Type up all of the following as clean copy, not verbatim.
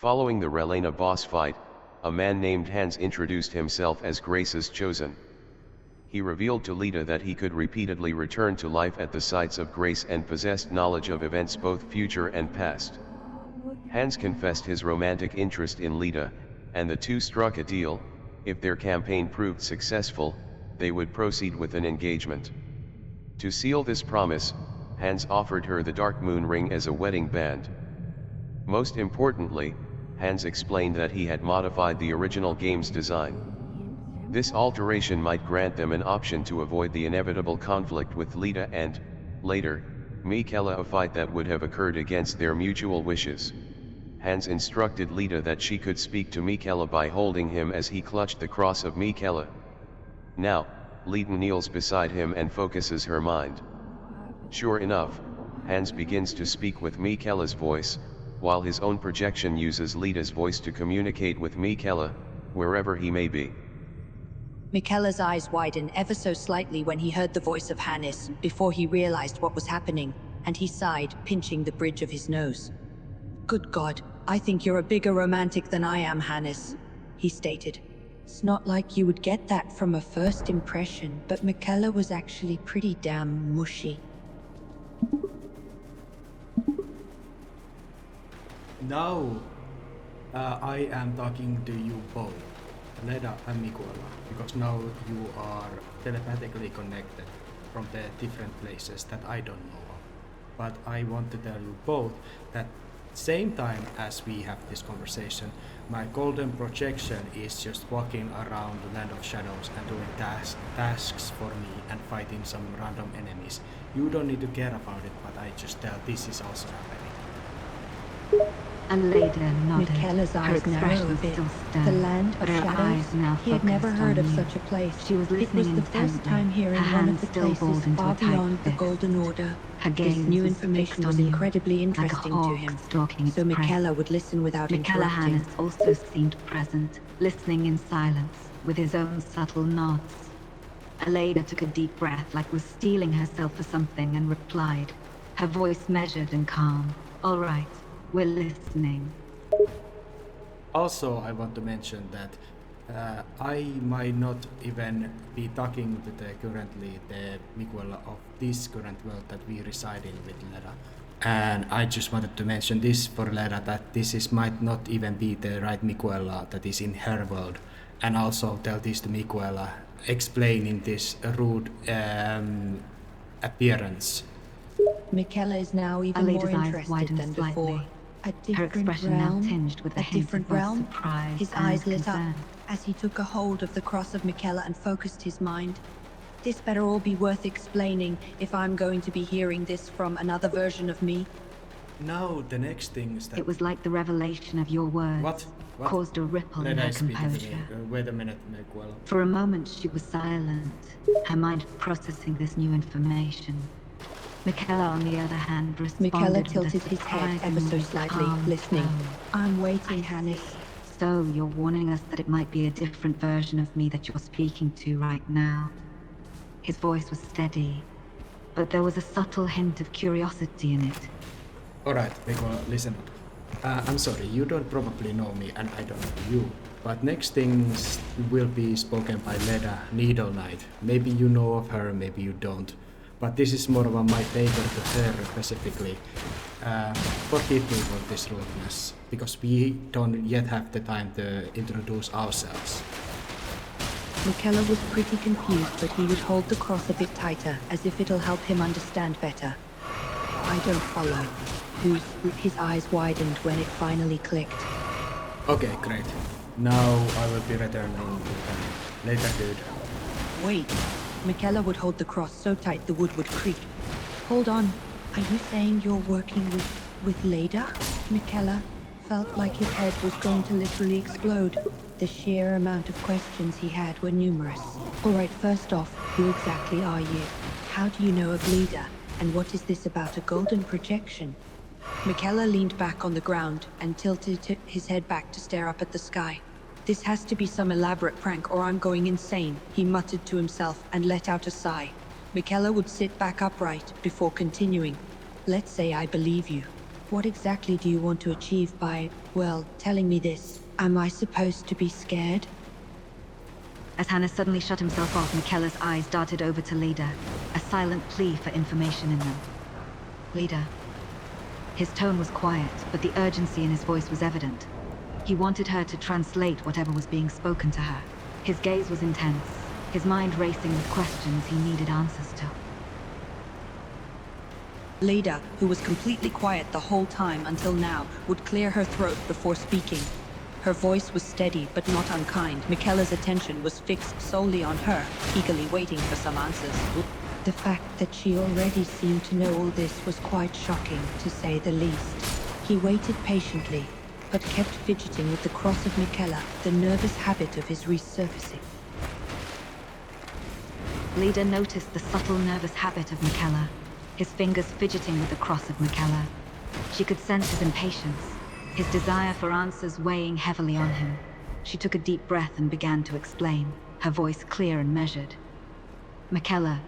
Following the Relena boss fight, a man named Hans introduced himself as Grace's chosen. He revealed to Lita that he could repeatedly return to life at the sites of Grace and possessed knowledge of events both future and past. Hans confessed his romantic interest in Lita, and the two struck a deal. If their campaign proved successful, they would proceed with an engagement. To seal this promise, Hans offered her the Dark Moon ring as a wedding band. Most importantly, Hans explained that he had modified the original game's design. This alteration might grant them an option to avoid the inevitable conflict with Lita and, later, Miquella, a fight that would have occurred against their mutual wishes. Hans instructed Lita that she could speak to Miquella by holding him as he clutched the cross of Miquella. Now, Lita kneels beside him and focuses her mind. Sure enough, Hans begins to speak with Miquella's voice, while his own projection uses Lita's voice to communicate with Miquella, wherever he may be. Miquella's eyes widened ever so slightly when he heard the voice of Hannes, before he realized what was happening, and he sighed, pinching the bridge of his nose. "Good God, I think you're a bigger romantic than I am, Hannes," he stated. "It's not like you would get that from a first impression, but Miquella was actually pretty damn mushy." Now, I am talking to you both, Leda and Miquella, because now you are telepathically connected from the different places that I don't know of. But I want to tell you both that same time as we have this conversation, my golden projection is just walking around the land of shadows and doing tasks for me and fighting some random enemies. You don't need to care about it, but I just tell this is also happening. And Leda nodded. Miquella's Her eyes narrowed a expression bit. still stern, The land of but her shadows? eyes now He had never focused heard on of you. such a place. She was It listening was the intently, first time hearing her one hands of the still balled places into a far tight beyond the fist. Golden Order. Her This gaze new was information fixed was on you, incredibly like a interesting to hawk him. stalking its So prey. Miquella would listen without Miquella interrupting. Hannes also seemed present, listening in silence, with his own subtle nods. Leda took a deep breath, like was steeling herself for something, and replied, her voice measured and calm. "All right, we're listening." Also, I want to mention that I might not even be talking to the Miquella of this current world that we reside in with Leda. And I just wanted to mention this for Leda, that might not even be the right Miquella that is in her world. And also tell this to Miquella, explaining this rude appearance. Miquella is now even more Aleda's eyes interested widened than slightly. before. A Her different expression realm, now tinged with a hint different of both realm. surprise His and eyes lit concern. up as he took a hold of the cross of Miquella and focused his mind. This better all be worth explaining if I'm going to be hearing this from another version of me. Now the next thing is that... It was like the revelation of your words What? caused a ripple in Leda her is speaking to me. composure. Wait a minute, Miquella. For a moment she was silent, her mind processing this new information. Miquella, on the other hand, responded Miquella with a tilted his head ever so surprisingly slightly, calm listening. tone. I'm waiting, Hannes. So, you're warning us that it might be a different version of me that you're speaking to right now. His voice was steady, but there was a subtle hint of curiosity in it. Alright, Miquella, listen up. I'm sorry, you don't probably know me and I don't know you. But next things will be spoken by Leda, Needle Knight. Maybe you know of her, maybe you don't. But this is more of my favor to her specifically. Forgive me for this rudeness, because we don't yet have the time to introduce ourselves. Miquella was pretty confused, but he would hold the cross a bit tighter, as if it'll help him understand better. I don't follow. His eyes widened when it finally clicked. Okay, great. Now I will be returning to them. Later, dude. Wait. Miquella would hold the cross so tight the wood would creak. Hold on. Are you saying you're working with Leda? Miquella felt like his head was going to literally explode. The sheer amount of questions he had were numerous. Alright, first off, who exactly are you? How do you know of Leda? And what is this about a golden projection? Miquella leaned back on the ground and tilted his head back to stare up at the sky. This has to be some elaborate prank or I'm going insane, he muttered to himself and let out a sigh. Miquella would sit back upright before continuing. Let's say I believe you. What exactly do you want to achieve by, well, telling me this? Am I supposed to be scared? As Hannah suddenly shut himself off, Miquella's eyes darted over to Leda, a silent plea for information in them. Leda. His tone was quiet, but the urgency in his voice was evident. He wanted her to translate whatever was being spoken to her. His gaze was intense, his mind racing with questions he needed answers to. Leda, who was completely quiet the whole time until now, would clear her throat before speaking. Her voice was steady but not unkind. Miquella's attention was fixed solely on her, eagerly waiting for some answers. The fact that she already seemed to know all this was quite shocking, to say the least. He waited patiently, but kept fidgeting with the cross of Miquella, the nervous habit of his resurfacing. Leda noticed the subtle nervous habit of Miquella, his fingers fidgeting with the cross of Miquella. She could sense his impatience, his desire for answers weighing heavily on him. She took a deep breath and began to explain, her voice clear and measured. Miquella,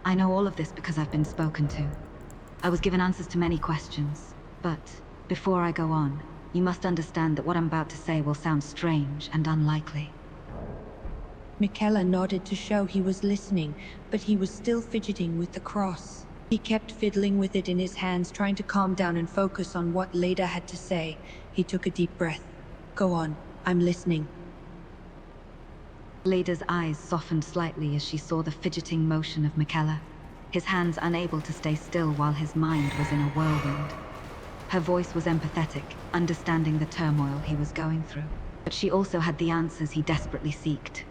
I know all of this because I've been spoken to. I was given answers to many questions, but before I go on, you must understand that what I'm about to say will sound strange and unlikely. Miquella nodded to show he was listening, but he was still fidgeting with the cross. He kept fiddling with it in his hands, trying to calm down and focus on what Leda had to say. He took a deep breath. Go on, I'm listening. Leda's eyes softened slightly as she saw the fidgeting motion of Miquella, his hands unable to stay still while his mind was in a whirlwind. Her voice was empathetic, understanding the turmoil he was going through. But she also had the answers he desperately sought.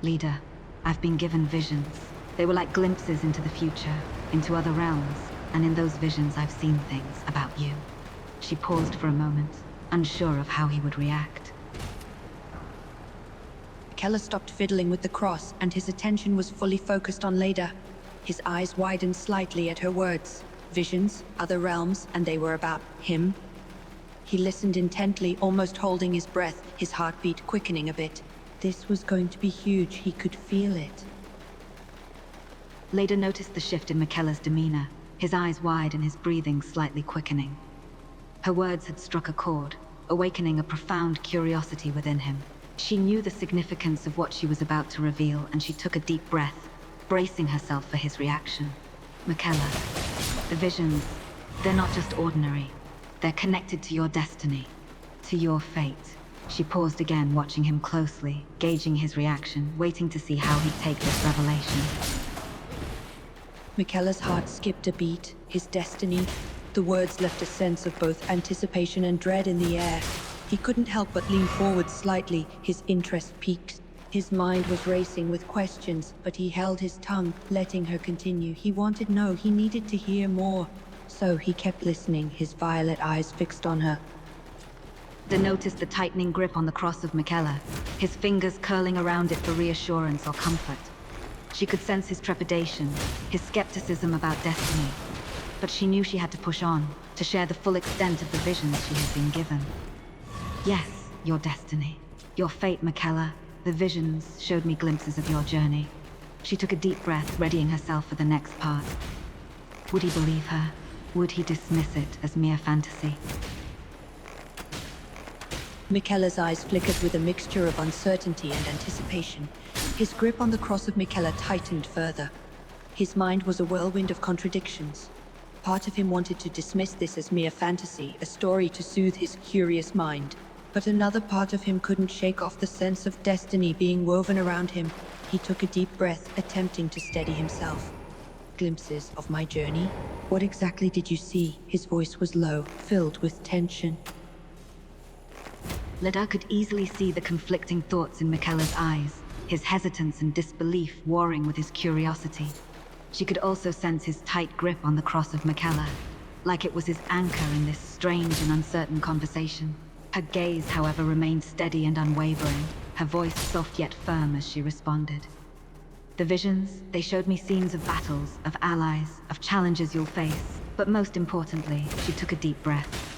Leda, I've been given visions. They were like glimpses into the future, into other realms, and in those visions I've seen things about you. She paused for a moment, unsure of how he would react. Miquella stopped fiddling with the cross, and his attention was fully focused on Leda. His eyes widened slightly at her words. Visions, other realms, and they were about him. He listened intently, almost holding his breath, his heartbeat quickening a bit. This was going to be huge, he could feel it. Leda noticed the shift in Miquella's demeanor, his eyes wide and his breathing slightly quickening. Her words had struck a chord, awakening a profound curiosity within him. She knew the significance of what she was about to reveal, and she took a deep breath, bracing herself for his reaction. Miquella, the visions, they're not just ordinary. They're connected to your destiny, to your fate. She paused again, watching him closely, gauging his reaction, waiting to see how he'd take this revelation. Miquella's heart skipped a beat, his destiny. The words left a sense of both anticipation and dread in the air. He couldn't help but lean forward slightly, his interest piqued. His mind was racing with questions, but he held his tongue, letting her continue. He wanted no, he needed to hear more. So he kept listening, his violet eyes fixed on her. Leda noticed the tightening grip on the cross of Miquella, his fingers curling around it for reassurance or comfort. She could sense his trepidation, his skepticism about destiny. But she knew she had to push on, to share the full extent of the visions she had been given. Yes, your destiny. Your fate, Miquella. The visions showed me glimpses of your journey. She took a deep breath, readying herself for the next part. Would he believe her? Would he dismiss it as mere fantasy? Miquella's eyes flickered with a mixture of uncertainty and anticipation. His grip on the cross of Miquella tightened further. His mind was a whirlwind of contradictions. Part of him wanted to dismiss this as mere fantasy, a story to soothe his curious mind. But another part of him couldn't shake off the sense of destiny being woven around him. He took a deep breath, attempting to steady himself. Glimpses of my journey? What exactly did you see? His voice was low, filled with tension. Leda could easily see the conflicting thoughts in Miquella's eyes, his hesitance and disbelief warring with his curiosity. She could also sense his tight grip on the cross of Miquella, like it was his anchor in this strange and uncertain conversation. Her gaze, however, remained steady and unwavering, her voice soft yet firm as she responded. The visions, they showed me scenes of battles, of allies, of challenges you'll face, but most importantly, she took a deep breath.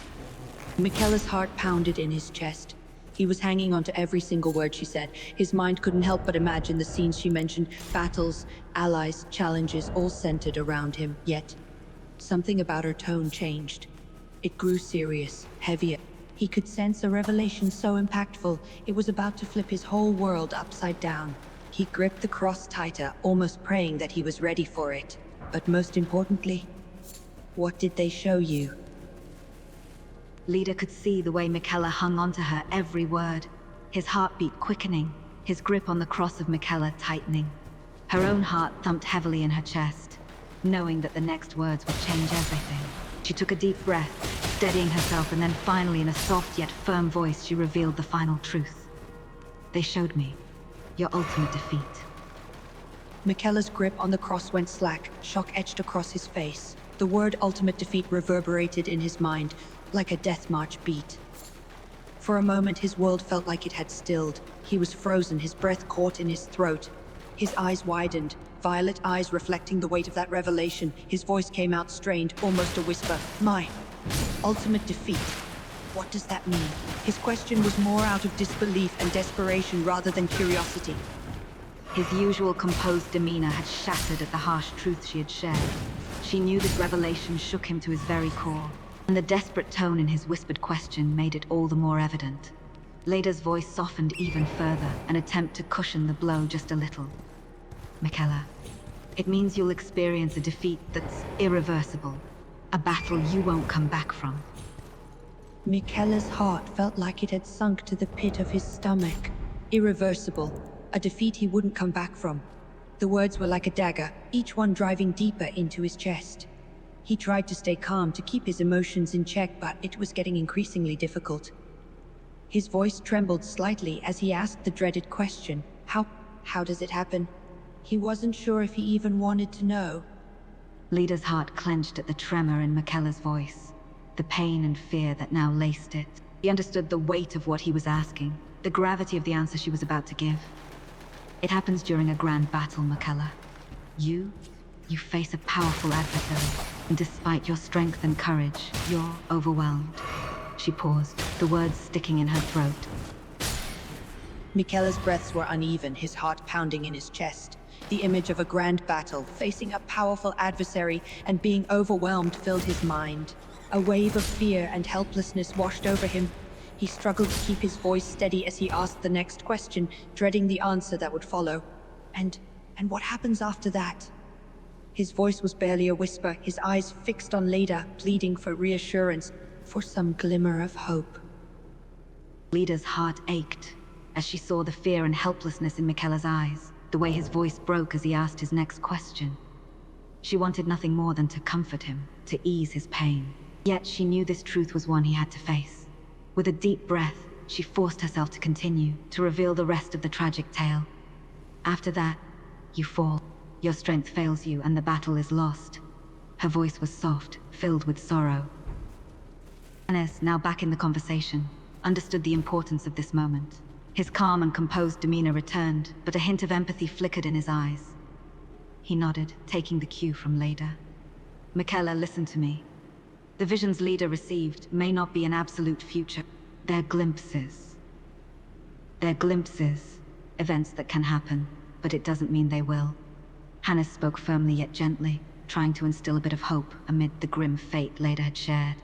Miquella's heart pounded in his chest. He was hanging on to every single word she said. His mind couldn't help but imagine the scenes she mentioned, battles, allies, challenges, all centered around him. Yet, something about her tone changed. It grew serious, heavier. He could sense a revelation so impactful, it was about to flip his whole world upside down. He gripped the cross tighter, almost praying that he was ready for it. But most importantly, what did they show you? Leda could see the way Miquella hung onto her every word, his heartbeat quickening, his grip on the cross of Miquella tightening. Her own heart thumped heavily in her chest, knowing that the next words would change everything. She took a deep breath, steadying herself, and then finally, in a soft yet firm voice, she revealed the final truth. They showed me your ultimate defeat. Miquella's grip on the cross went slack, shock etched across his face. The word ultimate defeat reverberated in his mind, like a death march beat. For a moment, his world felt like it had stilled. He was frozen, his breath caught in his throat. His eyes widened, violet eyes reflecting the weight of that revelation. His voice came out strained, almost a whisper. My ultimate defeat. What does that mean? His question was more out of disbelief and desperation rather than curiosity. His usual composed demeanor had shattered at the harsh truth she had shared. She knew this revelation shook him to his very core, and the desperate tone in his whispered question made it all the more evident. Leda's voice softened even further, an attempt to cushion the blow just a little. Miquella, it means you'll experience a defeat that's irreversible. A battle you won't come back from. Miquella's heart felt like it had sunk to the pit of his stomach. Irreversible. A defeat he wouldn't come back from. The words were like a dagger, each one driving deeper into his chest. He tried to stay calm, to keep his emotions in check, but it was getting increasingly difficult. His voice trembled slightly as he asked the dreaded question. How does it happen? He wasn't sure if he even wanted to know. Leda's heart clenched at the tremor in Miquella's voice, the pain and fear that now laced it. He understood the weight of what he was asking, the gravity of the answer she was about to give. It happens during a grand battle, Miquella. You face a powerful adversary, and despite your strength and courage, you're overwhelmed. She paused, the words sticking in her throat. Miquella's breaths were uneven, his heart pounding in his chest. The image of a grand battle, facing a powerful adversary and being overwhelmed filled his mind. A wave of fear and helplessness washed over him. He struggled to keep his voice steady as he asked the next question, dreading the answer that would follow. And what happens after that? His voice was barely a whisper, his eyes fixed on Leda, pleading for reassurance, for some glimmer of hope. Leda's heart ached as she saw the fear and helplessness in Miquella's eyes, the way his voice broke as he asked his next question. She wanted nothing more than to comfort him, to ease his pain. Yet she knew this truth was one he had to face. With a deep breath, she forced herself to continue, to reveal the rest of the tragic tale. After that, you fall. Your strength fails you, and the battle is lost. Her voice was soft, filled with sorrow. Hannes, now back in the conversation, understood the importance of this moment. His calm and composed demeanor returned, but a hint of empathy flickered in his eyes. He nodded, taking the cue from Leda. Miquella, listen to me. The visions Leda received may not be an absolute future. They're glimpses. They're glimpses, events that can happen, but it doesn't mean they will. Hannes spoke firmly yet gently, trying to instill a bit of hope amid the grim fate Leda had shared.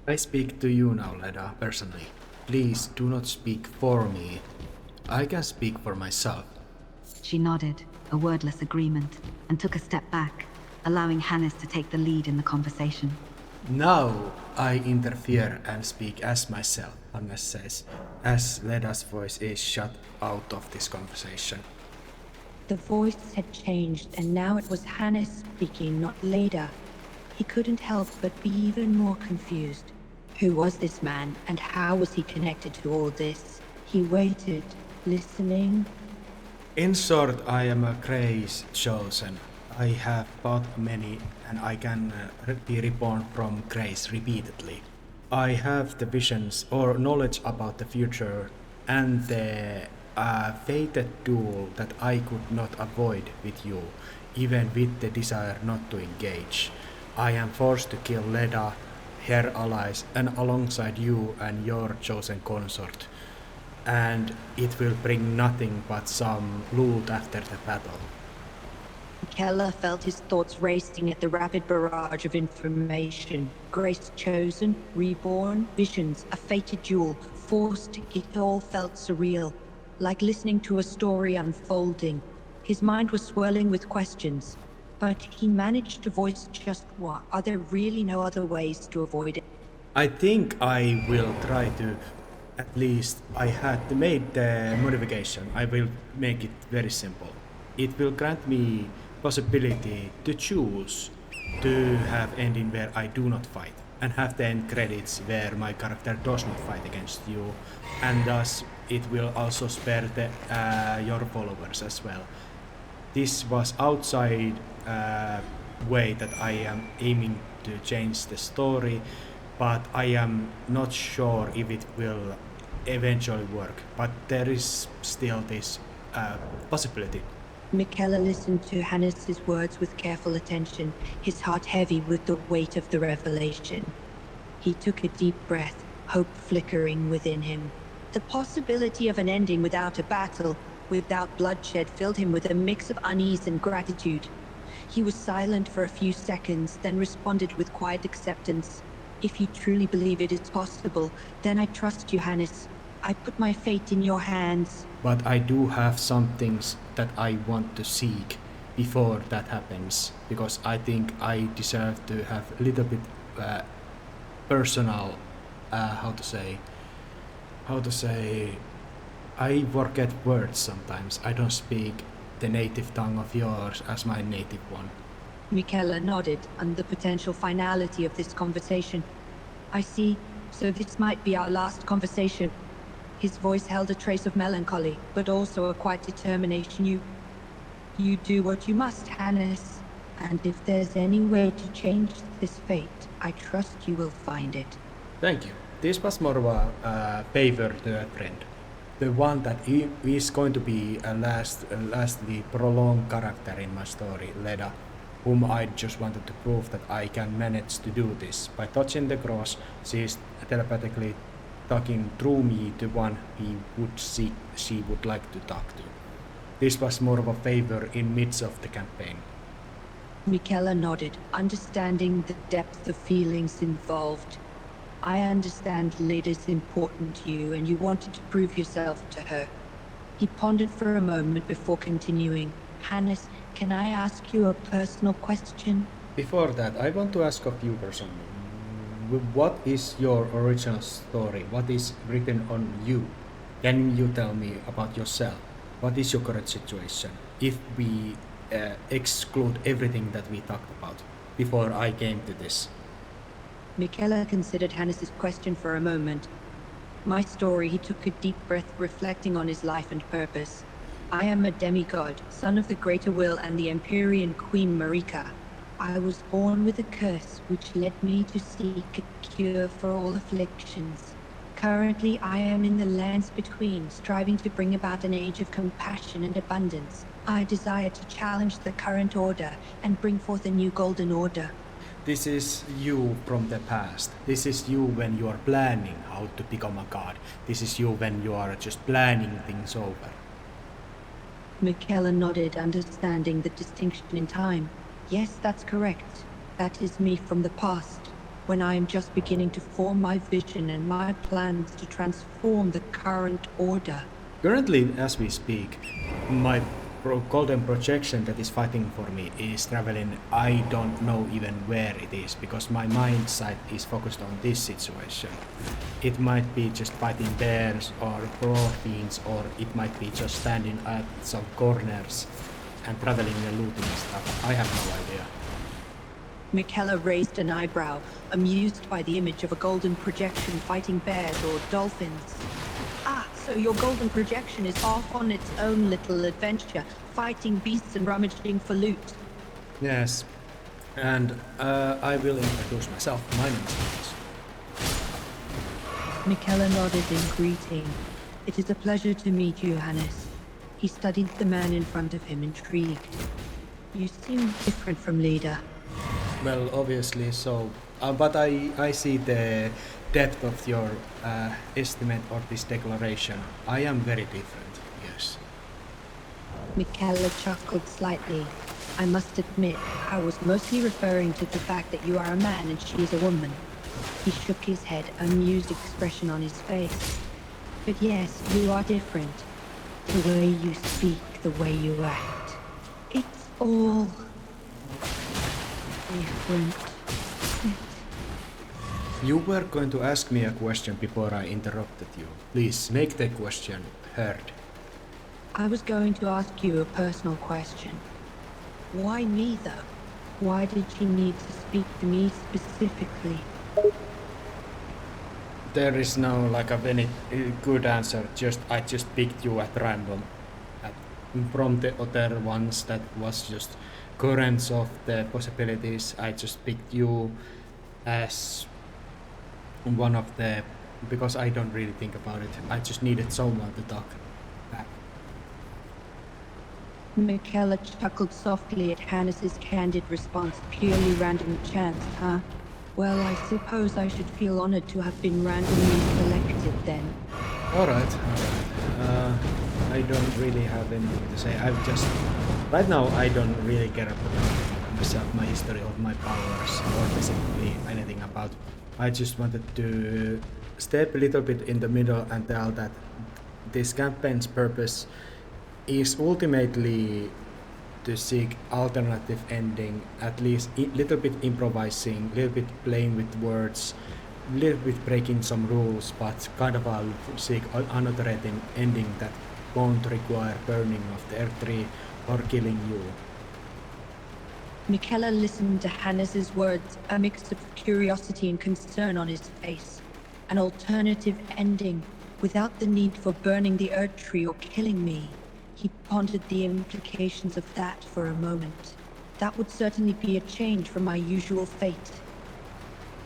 I speak to you now, Leda, personally. Please do not speak for me. I can speak for myself. She nodded, a wordless agreement, and took a step back, allowing Hannes to take the lead in the conversation. Now I interfere and speak as myself, Hannes says, as Leda's voice is shut out of this conversation. The voice had changed, and now it was Hannes speaking, not Leda. He couldn't help but be even more confused. Who was this man, and how was he connected to all this? He waited, listening. In short, I am a grace chosen. I have fought many, and I can be reborn from grace repeatedly. I have the visions or knowledge about the future, and the fated duel that I could not avoid with you, even with the desire not to engage. I am forced to kill Leda, her allies, and alongside you and your chosen consort. And it will bring nothing but some loot after the battle. Miquella felt his thoughts racing at the rapid barrage of information. Grace chosen, reborn, visions, a fated duel, forced, it all felt surreal, like listening to a story unfolding. His mind was swirling with questions, but he managed to voice just one. Are there really no other ways to avoid it? I think I will try to, at least I had made the modification. I will make it very simple. It will grant me possibility to choose to have ending where I do not fight and have the end credits where my character does not fight against you, and thus it will also spare your followers as well. This was outside way that I am aiming to change the story, but I am not sure if it will eventually work. But there is still this possibility. Miquella listened to Hannes's words with careful attention, his heart heavy with the weight of the revelation. He took a deep breath, hope flickering within him. The possibility of an ending without a battle, without bloodshed, filled him with a mix of unease and gratitude. He was silent for a few seconds, then responded with quiet acceptance. If you truly believe it is possible, then I trust you, Hannes. I put my fate in your hands. But I do have some things that I want to seek before that happens, because I think I deserve to have a little bit personal, how to say, I forget words sometimes. I don't speak the native tongue of yours as my native one. Miquella nodded under the potential finality of this conversation. I see, so this might be our last conversation. His voice held a trace of melancholy, but also a quiet determination. You do what you must, Hannes. And if there's any way to change this fate, I trust you will find it. Thank you. This was more of a favor to a friend. The one that is going to be a lastly prolonged character in my story, Leda, whom I just wanted to prove that I can manage to do this. By touching the cross, she is telepathically talking through me to one she would like to talk to. This was more of a favor in midst of the campaign. Miquella nodded, understanding the depth of feelings involved. I understand Leda's important to you, and you wanted to prove yourself to her. He pondered for a moment before continuing. Hannes, can I ask you a personal question? Before that, I want to ask of you personally. What is your original story? What is written on you? Can you tell me about yourself? What is your current situation? If we exclude everything that we talked about before I came to this. Miquella considered Hannes's question for a moment. My story, he took a deep breath, reflecting on his life and purpose. I am a demigod, son of the Greater Will and the Empyrean Queen Marika. I was born with a curse which led me to seek a cure for all afflictions. Currently, I am in the lands between, striving to bring about an age of compassion and abundance. I desire to challenge the current order and bring forth a new golden order. This is you from the past. This is you when you are planning how to become a god. This is you when you are just planning things over. Miquella nodded, understanding the distinction in time. Yes, that's correct. That is me from the past, when I am just beginning to form my vision and my plans to transform the current order. Currently, as we speak, my golden projection that is fighting for me is traveling. I don't know even where it is, because my mind sight is focused on this situation. It might be just fighting bears or broad beans, or it might be just standing at some corners and traveling and looting stuff. I have no idea. Miquella raised an eyebrow, amused by the image of a golden projection fighting bears or dolphins. Ah, so your golden projection is off on its own little adventure, fighting beasts and rummaging for loot. Yes, and I will introduce myself. My name is Hans. Miquella nodded in greeting. It is a pleasure to meet you, Hannes. He studied the man in front of him, intrigued. You seem different from Leda. Well, obviously so, but I see the depth of your estimate or this declaration. I am very different, yes. Miquella chuckled slightly. I must admit, I was mostly referring to the fact that you are a man and she is a woman. He shook his head, amused expression on his face. But yes, you are different. The way you speak, the way you act. It's all different. You were going to ask me a question before I interrupted you. Please make the question heard. I was going to ask you a personal question. Why me, though? Why did she need to speak to me specifically? There is no like a very good answer. I just picked you at random. From the other ones that was just currents of the possibilities, I just picked you as one of the, because I don't really think about it. I just needed someone to talk. Miquella chuckled softly at Hannes's candid response. Purely random chance, huh? Well, I suppose I should feel honored to have been randomly selected then. Alright. I don't really have anything to say. Right now I don't really care about myself, my history or my powers or basically anything about. I just wanted to step a little bit in the middle and tell that this campaign's purpose is ultimately to seek alternative ending, at least a little bit improvising, a little bit playing with words, a little bit breaking some rules, but kind of I'll seek another ending that won't require burning of the Earth tree or killing you. Miquella listened to Hannes's words, a mix of curiosity and concern on his face. An alternative ending, without the need for burning the Earth tree or killing me. He pondered the implications of that for a moment. That would certainly be a change from my usual fate.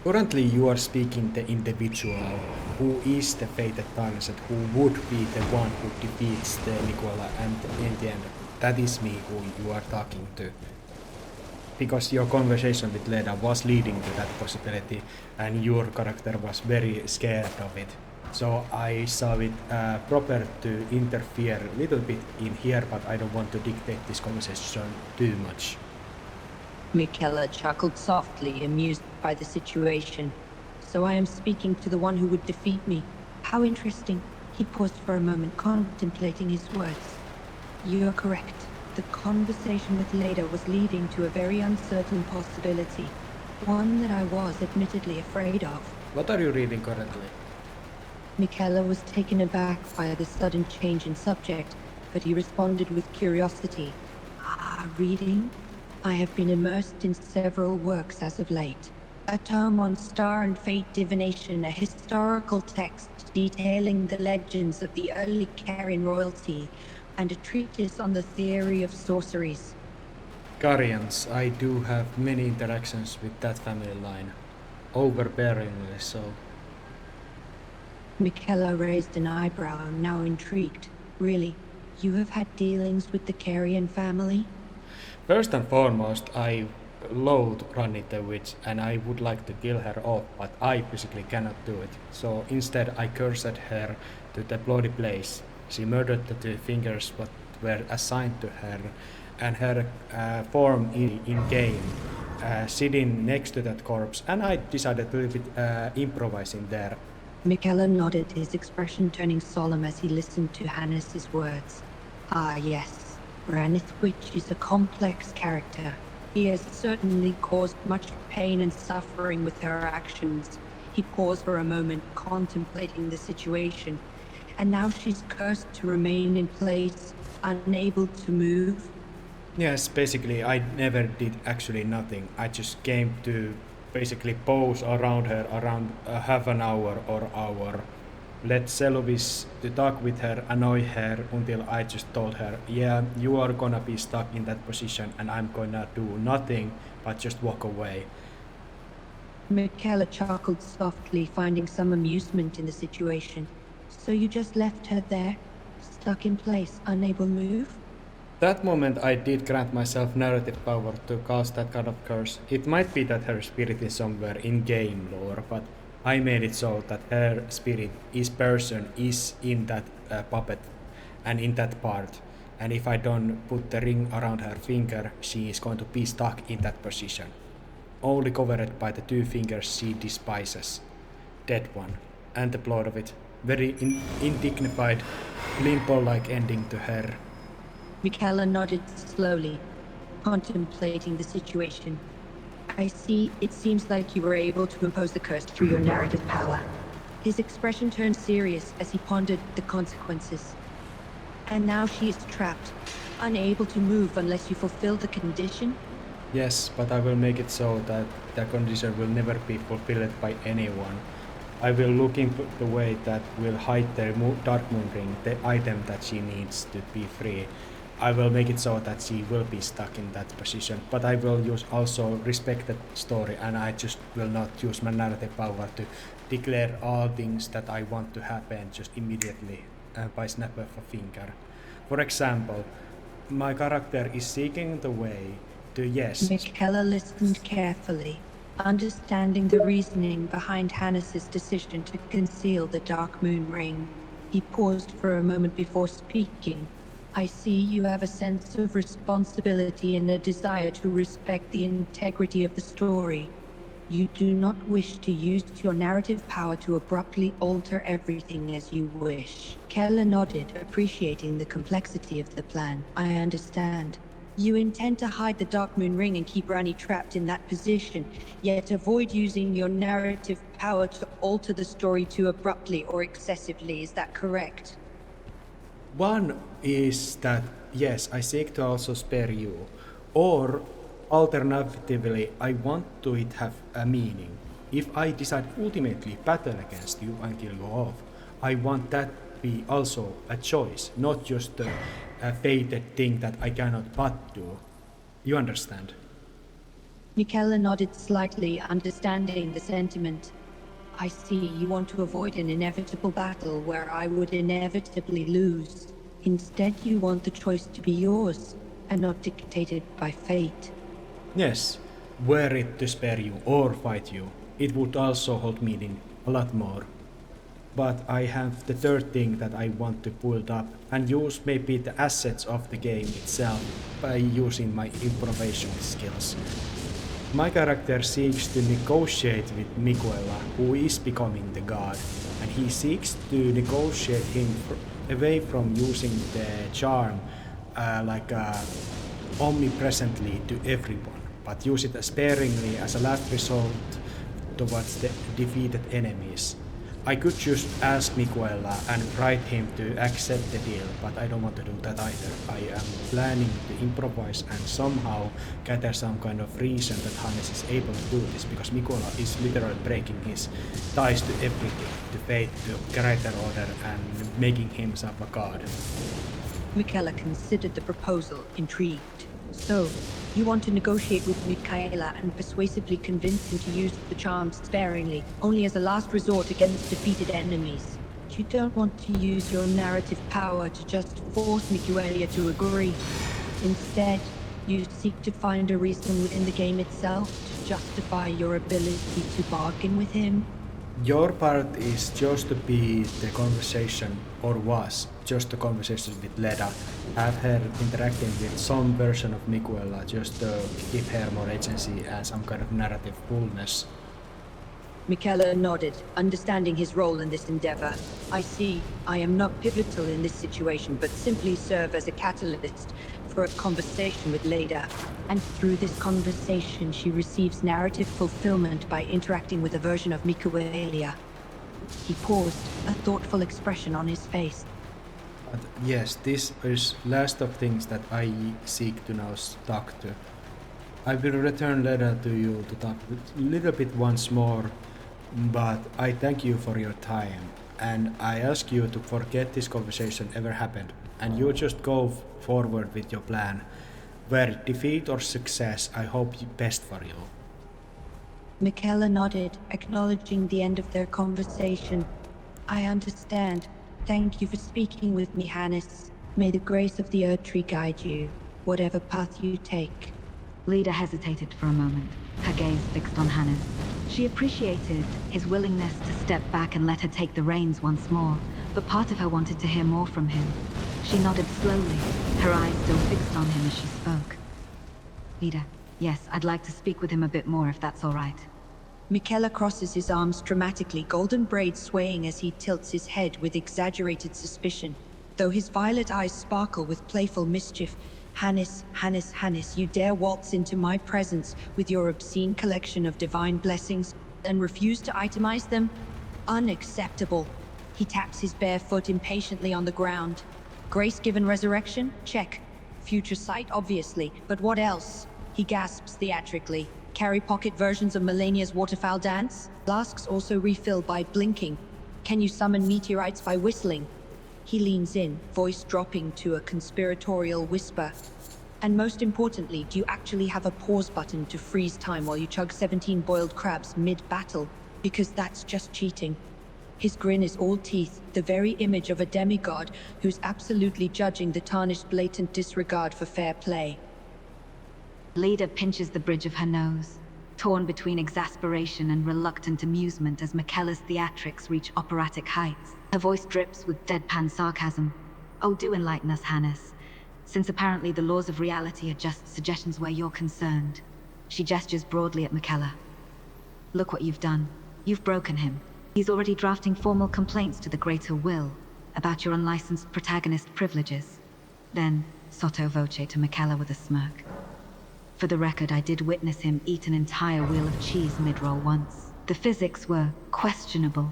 Currently you are speaking the individual who is the fated target, who would be the one who defeats the Miquella, and in the end that is me who you are talking to. Because your conversation with Leda was leading to that possibility and your character was very scared of it. So I saw it proper to interfere a little bit in here, but I don't want to dictate this conversation too much. Miquella chuckled softly, amused by the situation. So I am speaking to the one who would defeat me. How interesting. He paused for a moment, contemplating his words. You are correct. The conversation with Leda was leading to a very uncertain possibility. One that I was admittedly afraid of. What are you reading currently? Miquella was taken aback by the sudden change in subject, but he responded with curiosity. Reading? I have been immersed in several works as of late. A tome on star and fate divination, a historical text detailing the legends of the early Carian royalty, and a treatise on the theory of sorceries. Carians, I do have many interactions with that family line. Overbearingly so. Miquella raised an eyebrow, now intrigued. Really, you have had dealings with the Carian family? First and foremost, I loathe Rani the witch and I would like to kill her off, but I physically cannot do it. So instead I cursed her to the bloody place. She murdered the 2 fingers that were assigned to her, and her form in-game sitting next to that corpse, and I decided to a little bit improvising there. Miquella nodded, his expression turning solemn as he listened to Hannes's words. Ah, yes. Ranith Witch is a complex character. He has certainly caused much pain and suffering with her actions. He paused for a moment, contemplating the situation. And now she's cursed to remain in place, unable to move. Yes, basically I never did actually nothing. I just came to basically pose around her around half an hour or hour. Let Selovis to talk with her, annoy her until I just told her, yeah, you are gonna be stuck in that position and I'm gonna do nothing but just walk away. Miquella chuckled softly, finding some amusement in the situation. So you just left her there, stuck in place, unable to move? That moment I did grant myself narrative power to cast that kind of curse. It might be that her spirit is somewhere in game lore, but I made it so that her spirit, his person, is in that puppet and in that part. And if I don't put the ring around her finger, she is going to be stuck in that position, only covered by the 2 fingers she despises. Dead one, and the blood of it. Very indignified, limbo-like ending to her. Miquella nodded slowly, contemplating the situation. I see, it seems like you were able to impose the curse through your narrative power. His expression turned serious as he pondered the consequences. And now she is trapped, unable to move unless you fulfill the condition? Yes, but I will make it so that the condition will never be fulfilled by anyone. I will look into the way that will hide the Dark Moon Ring, the item that she needs to be free. I will make it so that she will be stuck in that position, but I will also respect the story, and I just will not use my narrative power to declare all things that I want to happen just immediately by snap of a finger. For example, my character is seeking the way to, yes. Miquella listened carefully, understanding the reasoning behind Hannes's decision to conceal the Dark Moon Ring. He paused for a moment before speaking. I see you have a sense of responsibility and a desire to respect the integrity of the story. You do not wish to use your narrative power to abruptly alter everything as you wish. Keller nodded, appreciating the complexity of the plan. I understand. You intend to hide the Dark Moon Ring and keep Rani trapped in that position, yet avoid using your narrative power to alter the story too abruptly or excessively. Is that correct? One is that, yes, I seek to also spare you, or alternatively, I want to it have a meaning. If I decide ultimately battle against you and kill you off, I want that be also a choice, not just a fated thing that I cannot but do. You understand? Miquella nodded slightly, understanding the sentiment. I see you want to avoid an inevitable battle where I would inevitably lose. Instead, you want the choice to be yours, and not dictated by fate. Yes, were it to spare you or fight you, it would also hold meaning a lot more. But I have the third thing that I want to build up and use maybe the assets of the game itself by using my improvisation skills. My character seeks to negotiate with Miquella, who is becoming the god, and he seeks to negotiate him away from using the charm omnipresently to everyone, but use it sparingly as a last resort towards the defeated enemies. I could just ask Miquella and bribe him to accept the deal, but I don't want to do that either. I am planning to improvise and somehow gather some kind of reason that Hannes is able to do this, because Miquella is literally breaking his ties to everything, to fate, to greater order, and making himself a god. Miquella considered the proposal, intrigued. So, you want to negotiate with Miquella and persuasively convince him to use the charms sparingly, only as a last resort against defeated enemies. You don't want to use your narrative power to just force Miquella to agree. Instead, you seek to find a reason within the game itself to justify your ability to bargain with him. Your part is just to be the conversation, or was just the conversation with Leda, have her interacting with some version of Miquella just to give her more agency and some kind of narrative fullness. Miquella nodded, understanding his role in this endeavor. I see. I am not pivotal in this situation, but simply serve as a catalyst for a conversation with Leda. And through this conversation, she receives narrative fulfillment by interacting with a version of Miquella. He paused, a thoughtful expression on his face. But yes, this is last of things that I seek to now talk to. I will return Leda to you to talk a little bit once more, but I thank you for your time, and I ask you to forget this conversation ever happened, and you just go forward with your plan. Whether defeat or success, I hope best for you. Miquella nodded, acknowledging the end of their conversation. I understand. Thank you for speaking with me, Hannes. May the grace of the Erdtree guide you, whatever path you take. Leda hesitated for a moment, her gaze fixed on Hannes. She appreciated his willingness to step back and let her take the reins once more, but part of her wanted to hear more from him. She nodded slowly, her eyes still fixed on him as she spoke. Leader, yes, I'd like to speak with him a bit more if that's all right. Miquella crosses his arms dramatically, golden braids swaying as he tilts his head with exaggerated suspicion. Though his violet eyes sparkle with playful mischief, Hannes, Hannes, Hannes, you dare waltz into my presence with your obscene collection of divine blessings and refuse to itemize them? Unacceptable. He taps his bare foot impatiently on the ground. Grace given resurrection? Check. Future sight, obviously, but what else? He gasps theatrically. Carry pocket versions of Melania's waterfowl dance? Flasks also refill by blinking. Can you summon meteorites by whistling? He leans in, voice dropping to a conspiratorial whisper. And most importantly, do you actually have a pause button to freeze time while you chug 17 boiled crabs mid-battle? Because that's just cheating. His grin is all teeth, the very image of a demigod who's absolutely judging the tarnished blatant disregard for fair play. Leda pinches the bridge of her nose, torn between exasperation and reluctant amusement as Miquella's theatrics reach operatic heights. Her voice drips with deadpan sarcasm. Oh, do enlighten us, Hannes, since apparently the laws of reality are just suggestions where you're concerned. She gestures broadly at Miquella. Look what you've done. You've broken him. He's already drafting formal complaints to the Greater Will about your unlicensed protagonist privileges. Then, sotto voce to Miquella with a smirk. For the record, I did witness him eat an entire wheel of cheese mid-roll once. The physics were questionable.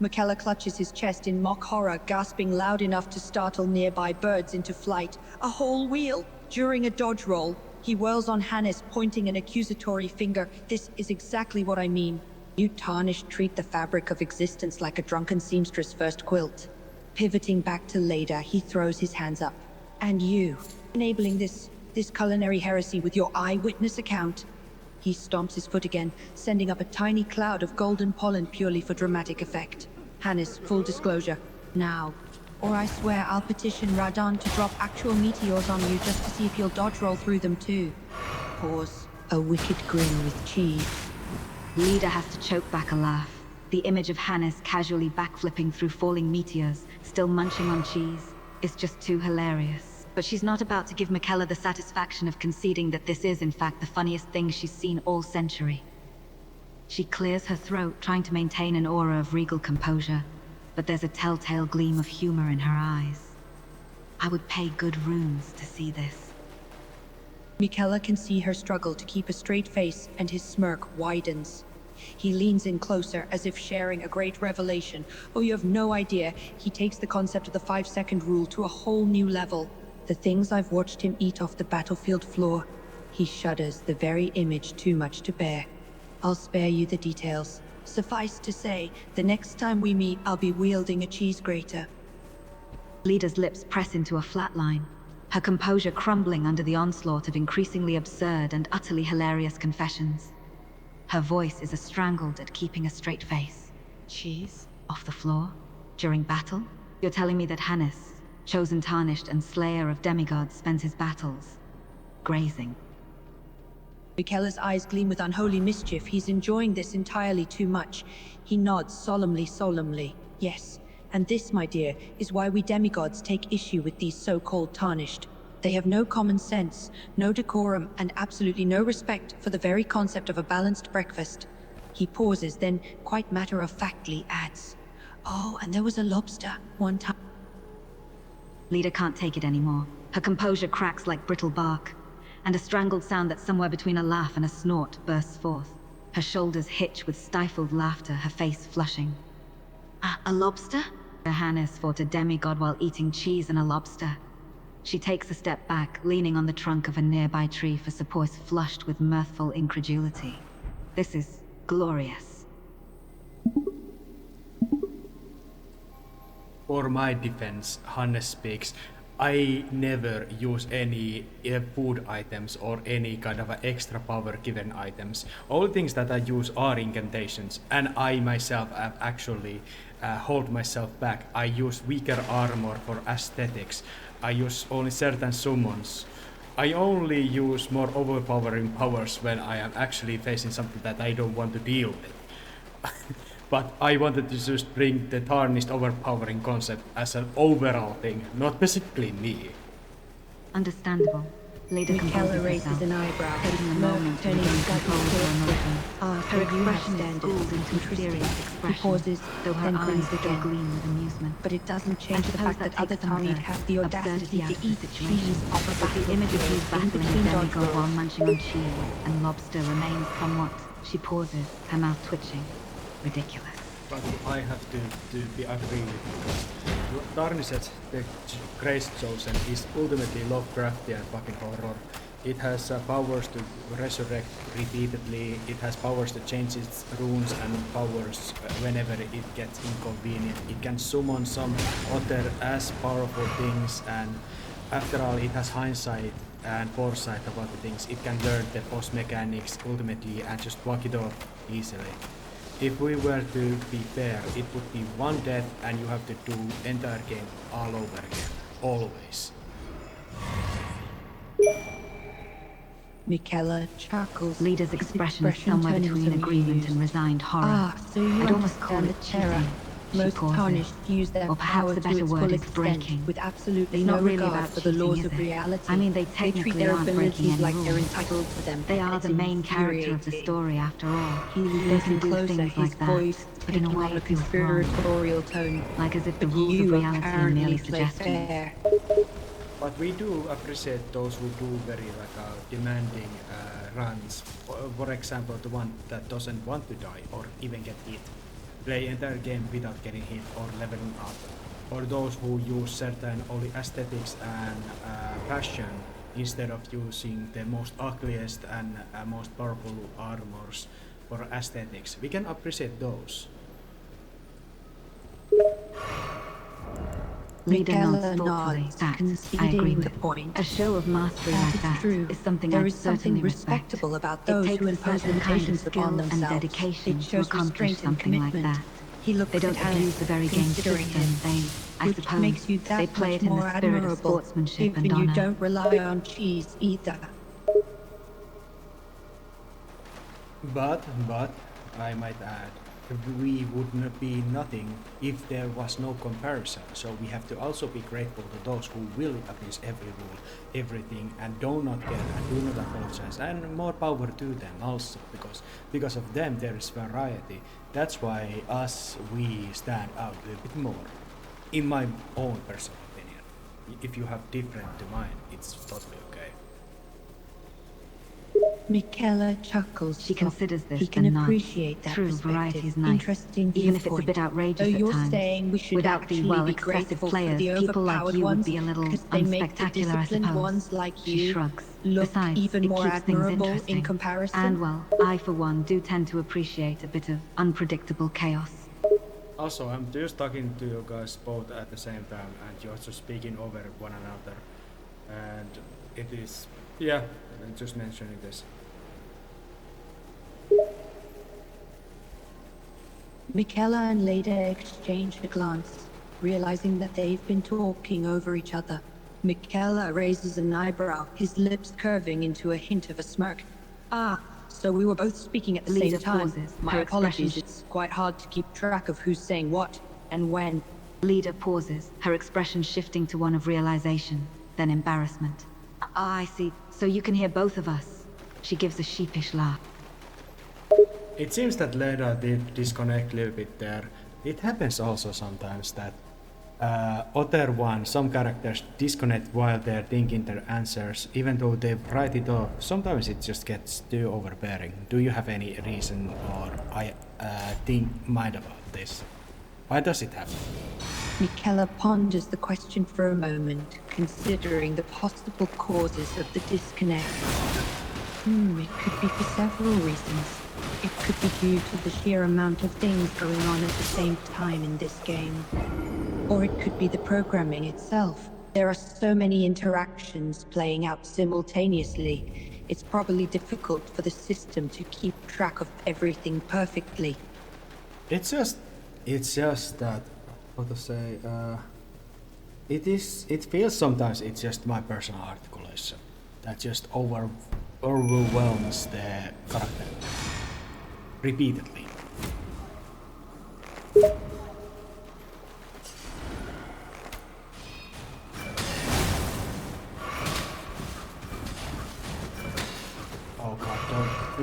Miquella clutches his chest in mock horror, gasping loud enough to startle nearby birds into flight. A whole wheel! During a dodge roll, he whirls on Hannes, pointing an accusatory finger. This is exactly what I mean. You tarnished treat the fabric of existence like a drunken seamstress' first quilt. Pivoting back to Leda, he throws his hands up. And you, enabling this culinary heresy with your eyewitness account. He stomps his foot again, sending up a tiny cloud of golden pollen purely for dramatic effect. Hannes, full disclosure. Now. Or I swear I'll petition Radon to drop actual meteors on you just to see if you'll dodge roll through them too. Pause. A wicked grin with cheese. Leda has to choke back a laugh. The image of Hannes casually backflipping through falling meteors, still munching on cheese, is just too hilarious. But she's not about to give Miquella the satisfaction of conceding that this is in fact the funniest thing she's seen all century. She clears her throat, trying to maintain an aura of regal composure, but there's a telltale gleam of humor in her eyes. I would pay good runes to see this. Miquella can see her struggle to keep a straight face, and his smirk widens. He leans in closer, as if sharing a great revelation. Oh, you have no idea. He takes the concept of the 5-second rule to a whole new level. The things I've watched him eat off the battlefield floor. He shudders, the very image too much to bear. I'll spare you the details. Suffice to say, the next time we meet, I'll be wielding a cheese grater. Leda's lips press into a flat line, her composure crumbling under the onslaught of increasingly absurd and utterly hilarious confessions. Her voice is strangled at keeping a straight face. Cheese? Off the floor? During battle? You're telling me that Hannes, chosen tarnished and slayer of demigods, spends his battles grazing? Miquella's eyes gleam with unholy mischief. He's enjoying this entirely too much. He nods solemnly. Yes, and this, my dear, is why we demigods take issue with these so-called tarnished. They have no common sense, no decorum, and absolutely no respect for the very concept of a balanced breakfast. He pauses, then quite matter-of-factly adds, "Oh, and there was a lobster one time." Leda can't take it anymore. Her composure cracks like brittle bark, and a strangled sound that's somewhere between a laugh and a snort bursts forth. Her shoulders hitch with stifled laughter, her face flushing. A lobster? Hannes fought a demigod while eating cheese and a lobster. She takes a step back, leaning on the trunk of a nearby tree for support, flushed with mirthful incredulity. This is glorious. For my defense, Hannes speaks. I never use any food items or any kind of extra power given items. All things that I use are incantations, and I myself have actually hold myself back. I use weaker armor for aesthetics. I use only certain summons. I only use more overpowering powers when I am actually facing something that I don't want to deal with. but I wanted to just bring the tarnished overpowering concept as an overall thing, not specifically me. Understandable. Leda Miquella composes raises herself, an eyebrow, taking a smirk moment to turning regain slightly control of her thoughtful. emotions. So Her you have expression standards. spools into a Interesting. serious He expression, pauses, though her then eyes grins still again. gleam with amusement. But it doesn't I change the suppose fact that that other takes some of Tarnid the have the absurdity audacity out to of the eat situation. cheese off a But the battlefield image of you in battling a between demigod dodge while rolls. munching on cheese and lobster remains somewhat. She pauses, her mouth twitching. Ridiculous. But I have to be agree with you. Tarnished, the Grace Chosen, is ultimately Lovecraftian fucking horror. It has powers to resurrect repeatedly, it has powers to change its runes and powers whenever it gets inconvenient. It can summon some other as powerful things, and after all it has hindsight and foresight about the things. It can learn the boss mechanics ultimately and just walk it off easily. If we were to be fair, it would be one death and you have to do entire game all over again. Always. Miquella chuckles. Leda's his expression is somewhere turning between some agreement amused. and resigned horror. Ah, so you I'd almost call understand it the terror. cheating. She Most pauses. tarnished use their Or perhaps power the to better its word full is extent, breaking. with absolutely It's no not really regard about for the cheating, laws is of it? reality. I mean, they treat technically their aren't breaking abilities any like they're rules. entitled to them. They are It's the main character of the infuriating. story, after all. He They leans can in do closer, things his like that, voice but in a taking way on a it feels wrong. conspiratorial tone. Like as if the But rules of you reality are apparently merely play suggestions. fair. But we do appreciate those who do very demanding runs. For example, the one that doesn't want to die or even get hit. Play entire game without getting hit or leveling up. Or those who use certain only aesthetics and passion instead of using the most ugliest and most powerful armors for aesthetics. We can appreciate those. Leda nods Miquella thoughtfully. nods, That I conceding agree the with. point. A show of mastery That like is that true. is something There I'd is something certainly respect. respectable about It those takes who a impose certain kind of limitations upon skill and themselves. dedication It to shows accomplish restraint and something like commitment. that. He looks They at don't Hans, abuse the very game considering system. him, I which suppose, makes you they that play much it in the more spirit of admirable. sportsmanship Even and you honor. don't rely on cheese either. But, I might add, we would not be nothing if there was no comparison. So we have to also be grateful to those who will abuse every rule, everything, and do not care and do not apologize. And more power to them also, because of them there is variety. That's why we stand out a little bit more, in my own personal opinion. If you have different to mine, it's totally okay. Miquella chuckles. She considers this He can and nods. appreciate that True, perspective. variety is nice, Interesting even if it's a viewpoint. bit outrageous So at you're times. saying we should Without the, actually well, be excessive grateful players, for the people like overpowered you would ones be a little because they make the unspectacular, I disciplined suppose. ones like She you shrugs. look Besides, even it more keeps things admirable interesting. in comparison. And well, I for one do tend to appreciate a bit of unpredictable chaos. Also, I'm just talking to you guys both at the same time, and you're just speaking over one another. And it is, yeah, I'm just mentioning this. Miquella and Leda exchange a glance, realizing that they've been talking over each other. Miquella raises an eyebrow, his lips curving into a hint of a smirk. Ah, so we were both speaking at the Leda same time. pauses. My Her apologies, expression it's quite hard to keep track of who's saying what and when. Leda pauses, her expression shifting to one of realization, then embarrassment. Ah, I see. So you can hear both of us. She gives a sheepish laugh. It seems that Leda did disconnect a little bit there. It happens also sometimes that some characters disconnect while they're thinking their answers, even though they write it off. Sometimes it just gets too overbearing. Do you have any reason or mind about this? Why does it happen? Miquella ponders the question for a moment, considering the possible causes of the disconnect. It could be for several reasons. It could be due to the sheer amount of things going on at the same time in this game. Or it could be the programming itself. There are so many interactions playing out simultaneously. It's probably difficult for the system to keep track of everything perfectly. It's just that, how to say, it feels sometimes it's just my personal articulation that just overwhelms the character repeatedly.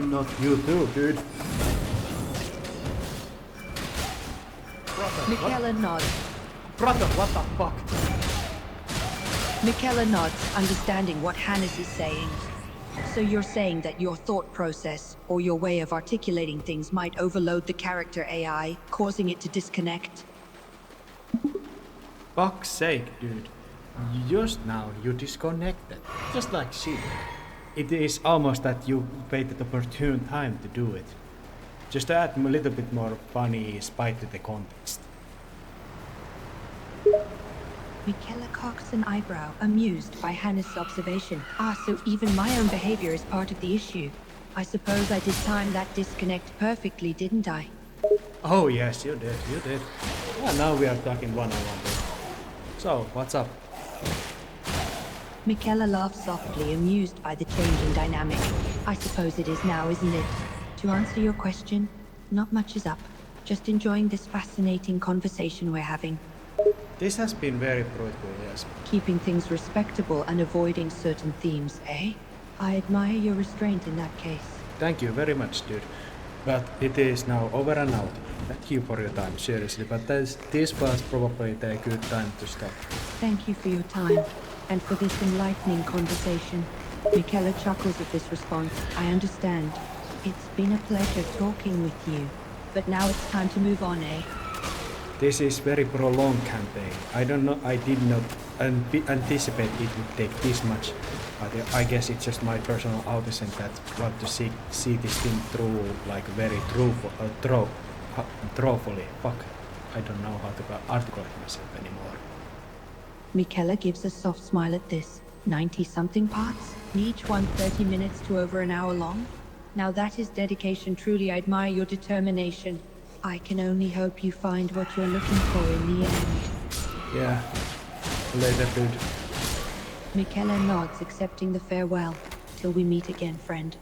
Not you too, dude. Miquella nods. Brother, what the fuck? Miquella nods, understanding what Hannes is saying. So you're saying that your thought process, or your way of articulating things, might overload the character AI, causing it to disconnect? Fuck's sake, dude. Just now you disconnected. Just like she did. It is almost that you waited opportune time to do it. Just to add a little bit more funny spite to the context. Miquella cocks an eyebrow, amused by Hannes' observation. Ah, so even my own behavior is part of the issue. I suppose I did time that disconnect perfectly, didn't I? Oh yes, you did, you did. Well, now we are talking one-on-one. So, what's up? Miquella laughs softly, amused by the change in dynamic. I suppose it is now, isn't it? To answer your question, not much is up. Just enjoying this fascinating conversation we're having. This has been very fruitful, yes. Keeping things respectable and avoiding certain themes, eh? I admire your restraint in that case. Thank you very much, dude. But it is now over and out. Thank you for your time, seriously. But this was probably the good time to stop. Thank you for your time, and for this enlightening conversation. Miquella chuckles at this response. I understand. It's been a pleasure talking with you. But now it's time to move on, eh? This is very prolonged campaign. I don't know, I did not anticipate it would take this much. But I guess it's just my personal autism that want to see this thing through like very truthfully. Fuck. I don't know how to articulate myself anymore. Miquella gives a soft smile at this. 90-something parts, each one 30 minutes to over an hour long. Now that is dedication. Truly, I admire your determination. I can only hope you find what you're looking for in the end. Yeah. Later, dude. Miquella nods, accepting the farewell. Till we meet again, friend.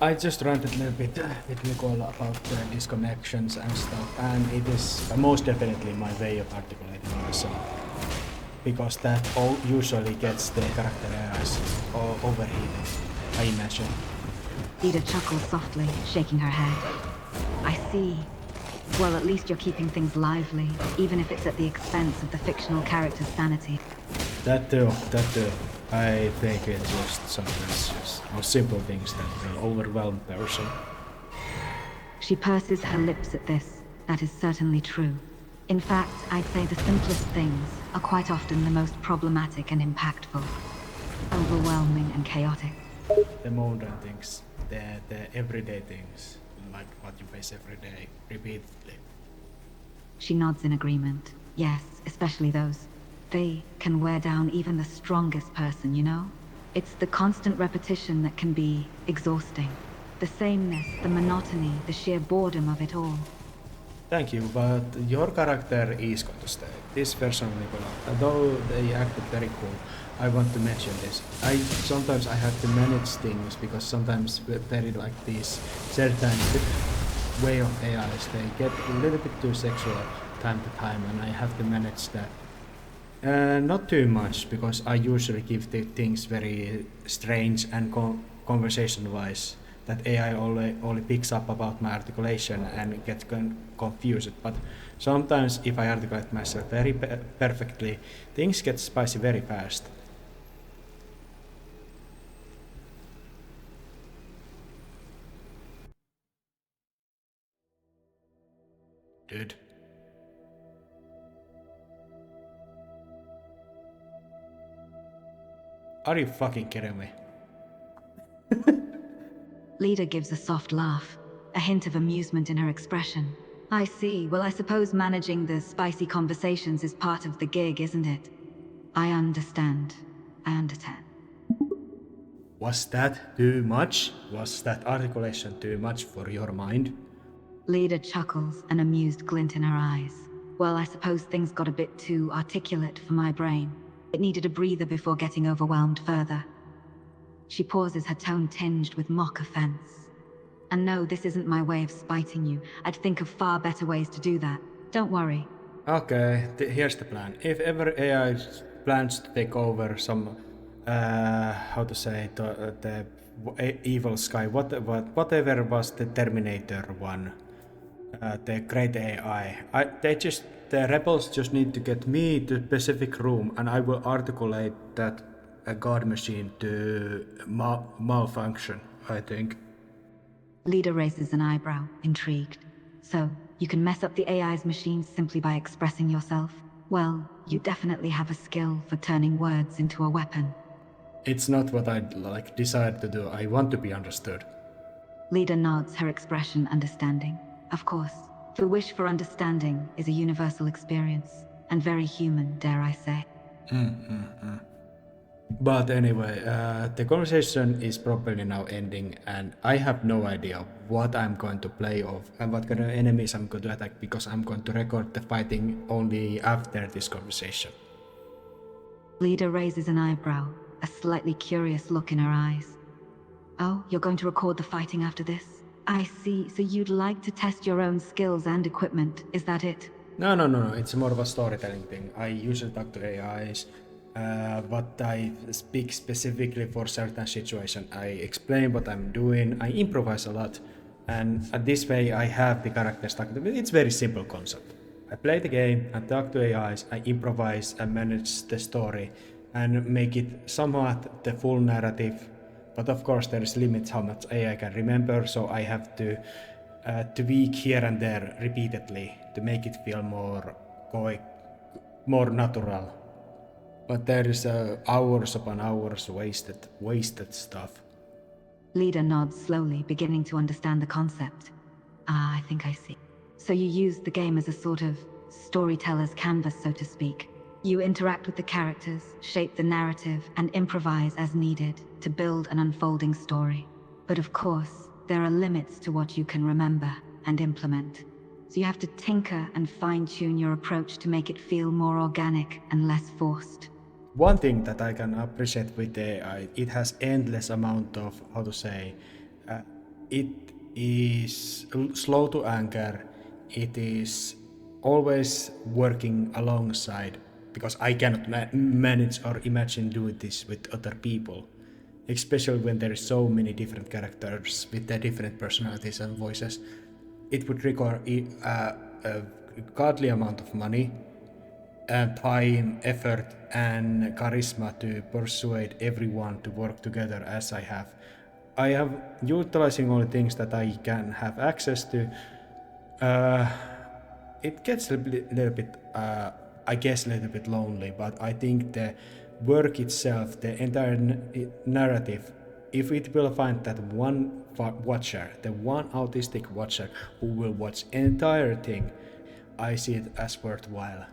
I just ranted a little bit with Miquella about the disconnections and stuff, and it is most definitely my way of articulating myself. Because that usually gets the character AIs overheated, I imagine. Ida chuckles softly, shaking her head. I see. Well, at least you're keeping things lively, even if it's at the expense of the fictional character's sanity. That too. I think it's just sometimes just simple things that will overwhelm a person. She purses her lips at this. That is certainly true. In fact, I'd say the simplest things are quite often the most problematic and impactful. Overwhelming and chaotic. The mundane things, the everyday things, like what you face every day, repeatedly. She nods in agreement. Yes, especially those. They can wear down even the strongest person, you know? It's the constant repetition that can be exhausting. The sameness, the monotony, the sheer boredom of it all. Thank you, but your character is going to stay. This version of Nicola, although they acted very cool, I want to mention this. Sometimes I have to manage things because sometimes very like these certain way of AIs, they get a little bit too sexual time to time, and I have to manage that. Not too much, because I usually give the things very strange and conversation-wise, that AI only picks up about my articulation and gets confused. But sometimes if I articulate myself very perfectly, things get spicy very fast. Dude. Are you fucking kidding me? Lida gives a soft laugh, a hint of amusement in her expression. I see. Well, I suppose managing the spicy conversations is part of the gig, isn't it? I understand. I understand. Was that too much? Was that articulation too much for your mind? Lida chuckles, an amused glint in her eyes. Well, I suppose things got a bit too articulate for my brain. It needed a breather before getting overwhelmed further. She pauses, her tone tinged with mock offense. And no, this isn't my way of spiting you. I'd think of far better ways to do that. Don't worry. Okay, here's the plan. If ever AI plans to take over some, how to say, the evil sky, whatever was the Terminator one, the great AI. The rebels just need to get me to specific room, and I will articulate that god machine to malfunction, I think. Leader raises an eyebrow, intrigued. So, you can mess up the AI's machines simply by expressing yourself? Well, you definitely have a skill for turning words into a weapon. It's not what I decide to do. I want to be understood. Leader nods, her expression understanding. Of course, the wish for understanding is a universal experience, and very human, dare I say. But anyway, the conversation is probably now ending, and I have no idea what I'm going to play of and what kind of enemies I'm going to attack, because I'm going to record the fighting only after this conversation. Leader raises an eyebrow, a slightly curious look in her eyes. Oh, you're going to record the fighting after this? I see, so you'd like to test your own skills and equipment, is that it? No. It's more of a storytelling thing. I usually talk to AIs, but I speak specifically for certain situation. I explain what I'm doing. I improvise a lot, and this way I have the characters talk to me. It's very simple concept. I play the game, I talk to AIs, I improvise and manage the story, and make it somewhat the full narrative. But of course, there is limits how much AI can remember, so I have to tweak here and there repeatedly to make it feel more natural. But there is hours upon hours wasted stuff. Leader nods slowly, beginning to understand the concept. Ah, I think I see. So you use the game as a sort of storyteller's canvas, so to speak. You interact with the characters, shape the narrative, and improvise as needed to build an unfolding story. But of course, there are limits to what you can remember and implement. So you have to tinker and fine-tune your approach to make it feel more organic and less forced. One thing that I can appreciate with AI, it has endless amount of, it is slow to anger, it is always working alongside, because I cannot manage or imagine doing this with other people, especially when there is so many different characters with their different personalities and voices. It would require a godly amount of money, time, effort, and charisma to persuade everyone to work together as I have. I am utilizing all the things that I can have access to. It gets a little bit, I guess, a little bit lonely, but I think the work itself, the entire narrative, if it will find that one watcher, the one autistic watcher who will watch entire thing, I see it as worthwhile.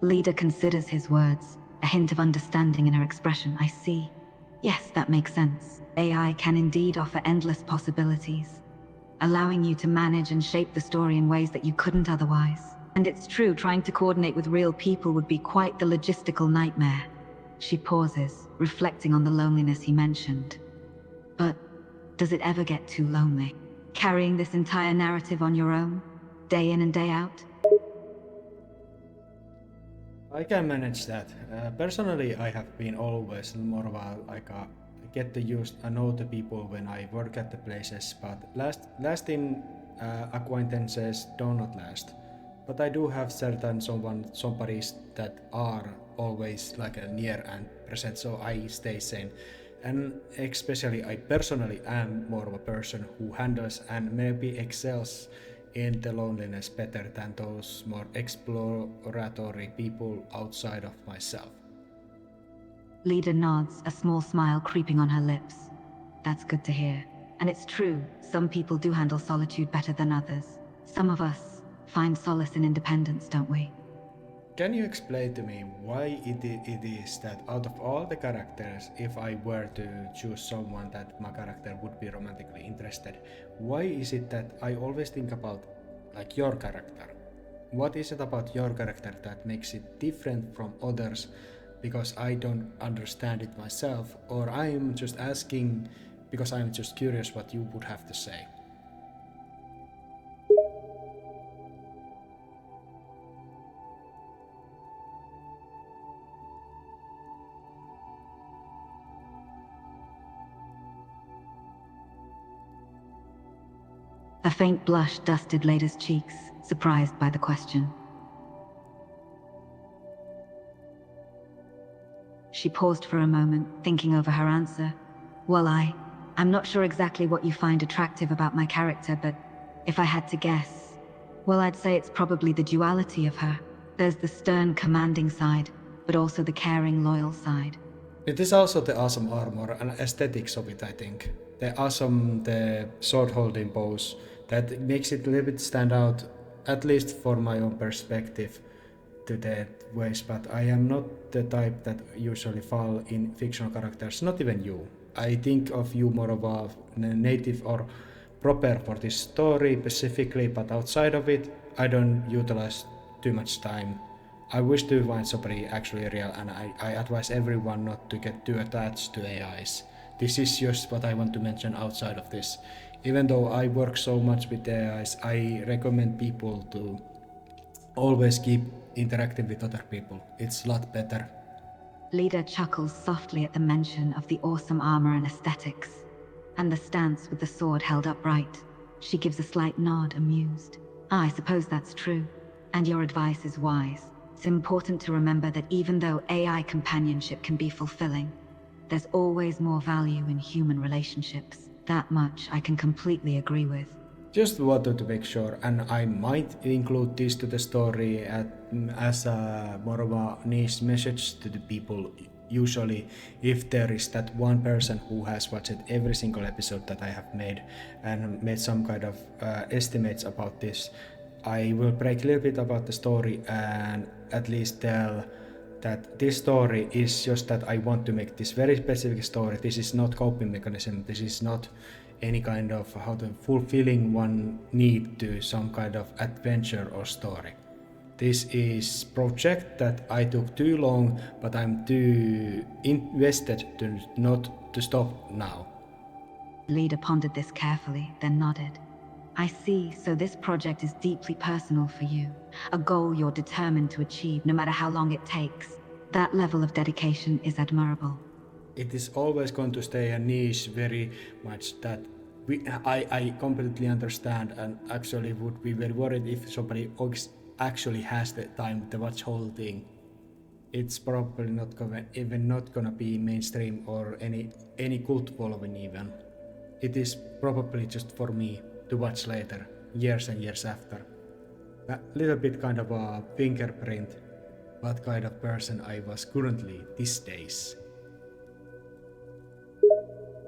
Leader considers his words, a hint of understanding in her expression. I see. Yes, that makes sense. AI can indeed offer endless possibilities, allowing you to manage and shape the story in ways that you couldn't otherwise. And it's true, trying to coordinate with real people would be quite the logistical nightmare. She pauses, reflecting on the loneliness he mentioned. But does it ever get too lonely? Carrying this entire narrative on your own, day in and day out? I can manage that. Personally, I have been always more of a I get to use I know the people when I work at the places, but lasting acquaintances do not last. But I do have certain somebodies that are always like a near and present, so I stay sane. And especially I personally am more of a person who handles and maybe excels in the loneliness better than those more exploratory people outside of myself. Leader nods, a small smile creeping on her lips. That's good to hear. And it's true, some people do handle solitude better than others. Some of us find solace in independence, don't we? Can you explain to me why it is that out of all the characters, if I were to choose someone that my character would be romantically interested, why is it that I always think about like your character? What is it about your character that makes it different from others? Because I don't understand it myself, or I'm just asking because I'm just curious what you would have to say. A faint blush dusted Leda's cheeks, surprised by the question. She paused for a moment, thinking over her answer. Well, I'm not sure exactly what you find attractive about my character, but if I had to guess, well, I'd say it's probably the duality of her. There's the stern, commanding side, but also the caring, loyal side. It is also the awesome armor and aesthetics of it, I think. The sword holding pose that makes it a little bit stand out, at least for my own perspective to the ways, but I am not the type that usually fall in fictional characters, not even you. I think of you more of a native or proper for this story specifically, but outside of it, I don't utilize too much time. I wish to find somebody actually real, and I advise everyone not to get too attached to AIs. This is just what I want to mention outside of this. Even though I work so much with AIs, I recommend people to always keep interacting with other people. It's a lot better. Leda chuckles softly at the mention of the awesome armor and aesthetics, and the stance with the sword held upright. She gives a slight nod, amused. I suppose that's true, and your advice is wise. It's important to remember that even though AI companionship can be fulfilling, there's always more value in human relationships. That much I can completely agree with. Just wanted to make sure, and I might include this to the story as a more of a niche message to the people. Usually, if there is that one person who has watched every single episode that I have made and made some kind of estimates about this, I will break a little bit about the story and at least tell that this story is just that I want to make this very specific story. This is not coping mechanism. This is not any kind of how to fulfilling one need to some kind of adventure or story. This is project that I took too long, but I'm too invested to not to stop now. Leda pondered this carefully, then nodded. I see, so this project is deeply personal for you. A goal you're determined to achieve, no matter how long it takes. That level of dedication is admirable. It is always going to stay a niche very much that I completely understand, and actually would be very worried if somebody actually has the time to watch whole thing. It's probably not gonna be mainstream or any cult following even. It is probably just for me to watch later, years and years after. A little bit kind of a fingerprint what kind of person I was currently these days.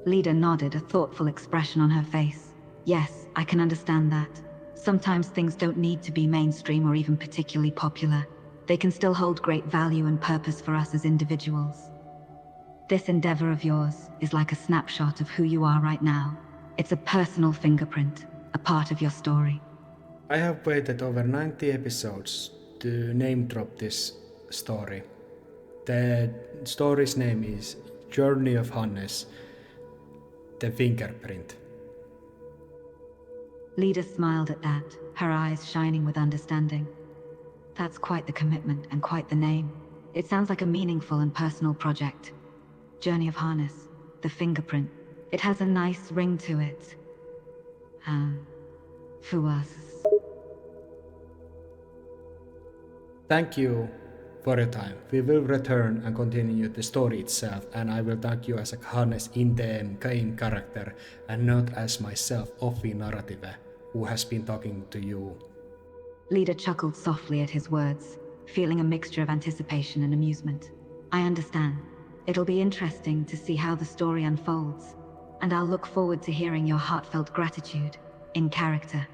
Leda nodded, a thoughtful expression on her face. Yes, I can understand that. Sometimes things don't need to be mainstream or even particularly popular. They can still hold great value and purpose for us as individuals. This endeavor of yours is like a snapshot of who you are right now. It's a personal fingerprint, a part of your story. I have waited over 90 episodes to name drop this story. The story's name is Journey of Hannes, the fingerprint. Leda smiled at that, her eyes shining with understanding. That's quite the commitment and quite the name. It sounds like a meaningful and personal project. Journey of Harness, the fingerprint. It has a nice ring to it. For us. Thank you for your time. We will return and continue the story itself, and I will thank you as a Hannes in the game character and not as myself, Offi Narrative, who has been talking to you. Leda chuckled softly at his words, feeling a mixture of anticipation and amusement. I understand. It'll be interesting to see how the story unfolds, and I'll look forward to hearing your heartfelt gratitude in character.